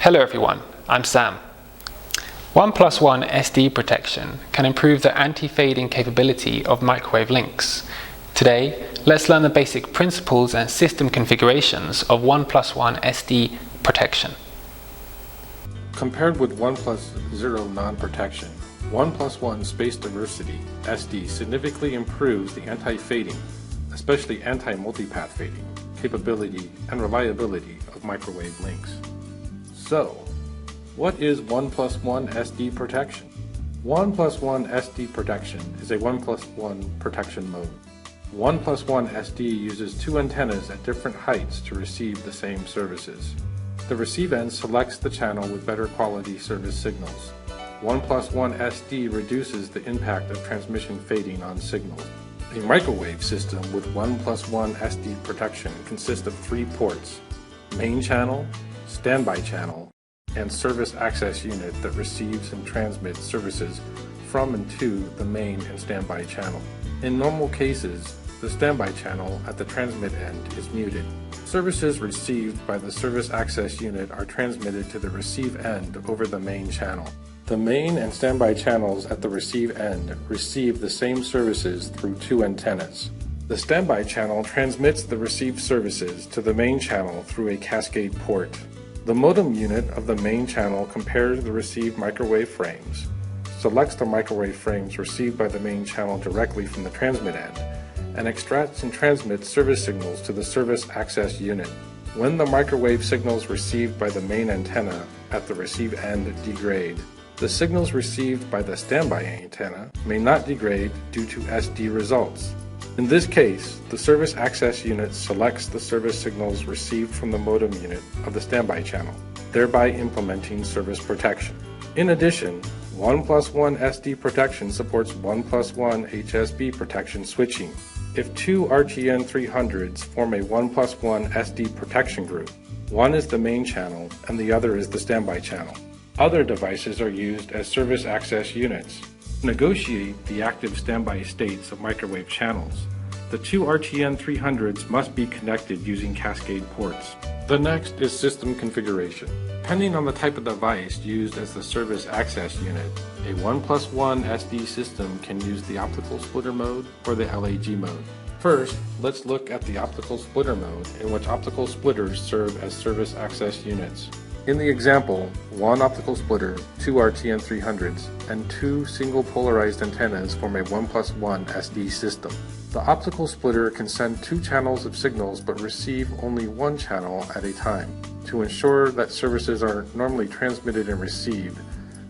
Hello everyone, I'm Sam. 1+1 SD protection can improve the anti-fading capability of microwave links. Today, let's learn the basic principles and system configurations of 1+1 SD protection. Compared with 1+0 non-protection, 1+1 space diversity SD significantly improves the anti-fading, especially anti-multipath fading, capability and reliability of microwave links. So, what is 1+1 SD protection? 1+1 SD protection is a 1+1 protection mode. 1+1 SD uses two antennas at different heights to receive the same services. The receive end selects the channel with better quality service signals. 1+1 SD reduces the impact of transmission fading on signals. A microwave system with 1+1 SD protection consists of three ports: main channel, standby channel, and service access unit that receives and transmits services from and to the main and standby channel. In normal cases, the standby channel at the transmit end is muted. Services received by the service access unit are transmitted to the receive end over the main channel. The main and standby channels at the receive end receive the same services through two antennas. The standby channel transmits the received services to the main channel through a cascade port. The modem unit of the main channel compares the received microwave frames, selects the microwave frames received by the main channel directly from the transmit end, and extracts and transmits service signals to the service access unit. When the microwave signals received by the main antenna at the receive end degrade, the signals received by the standby antenna may not degrade due to SD results. In this case, the service access unit selects the service signals received from the modem unit of the standby channel, thereby implementing service protection. In addition, 1+1 SD protection supports 1+1 HSB protection switching. If two RTN 300s form a 1+1 SD protection group, one is the main channel and the other is the standby channel. Other devices are used as service access units. Negotiate the active standby states of microwave channels. The two RTN 300s must be connected using cascade ports. The next is system configuration. Depending on the type of device used as the service access unit, a 1+1 SD system can use the optical splitter mode or the LAG mode. First, let's look at the optical splitter mode, in which optical splitters serve as service access units. In the example, one optical splitter, two RTN 300s, and two single polarized antennas form a 1+1 SD system. The optical splitter can send two channels of signals but receive only one channel at a time. To ensure that services are normally transmitted and received,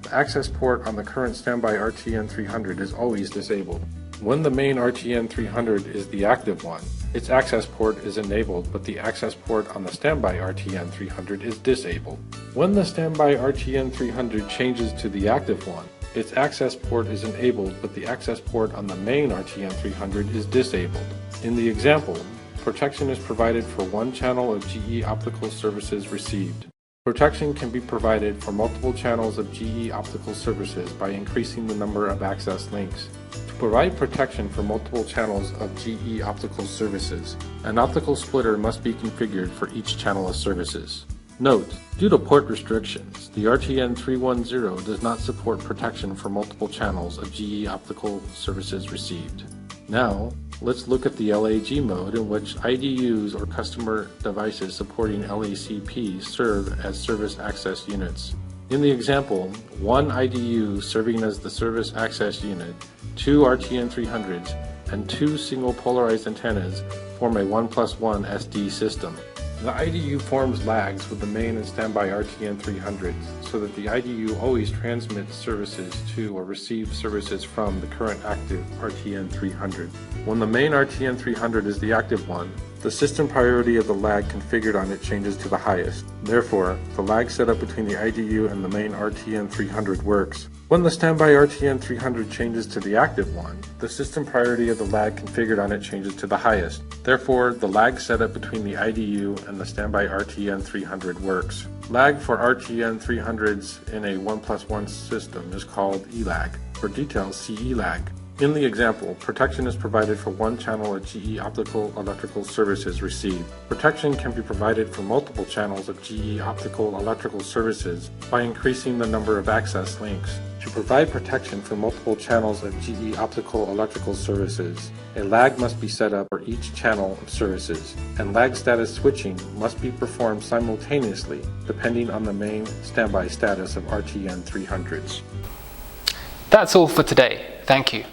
the access port on the current standby RTN 300 is always disabled. When the main RTN 300 is the active one, its access port is enabled, but the access port on the standby RTN 300 is disabled. When the standby RTN 300 changes to the active one, its access port is enabled, but the access port on the main RTN 300 is disabled. In the example, protection is provided for one channel of GE optical services received. Protection can be provided for multiple channels of GE optical services by increasing the number of access links. To provide protection for multiple channels of GE optical services, an optical splitter must be configured for each channel of services. Note, due to port restrictions, the RTN 310 does not support protection for multiple channels of GE optical services received. Now, let's look at the LAG mode, in which IDUs or customer devices supporting LACP serve as service access units. In the example, one IDU serving as the service access unit, two RTN 300s, and two single polarized antennas form a 1+1 SD system. The IDU forms lags with the main and standby RTN 300s so that the IDU always transmits services to or receives services from the current active RTN 300. When the main RTN 300 is the active one, the system priority of the lag configured on it changes to the highest. Therefore, the lag setup between the IDU and the main RTN 300 works. When the standby RTN 300 changes to the active one, the system priority of the lag configured on it changes to the highest. Therefore, the lag setup between the IDU and the standby RTN 300 works. Lag for RTN 300s in a 1+1 system is called eLag. For details, see eLag. In the example, protection is provided for one channel of GE Optical Electrical Services received. Protection can be provided for multiple channels of GE Optical Electrical Services by increasing the number of access links. To provide protection for multiple channels of GE Optical Electrical Services, a lag must be set up for each channel of services, and lag status switching must be performed simultaneously depending on the main standby status of RTN 300s. That's all for today. Thank you.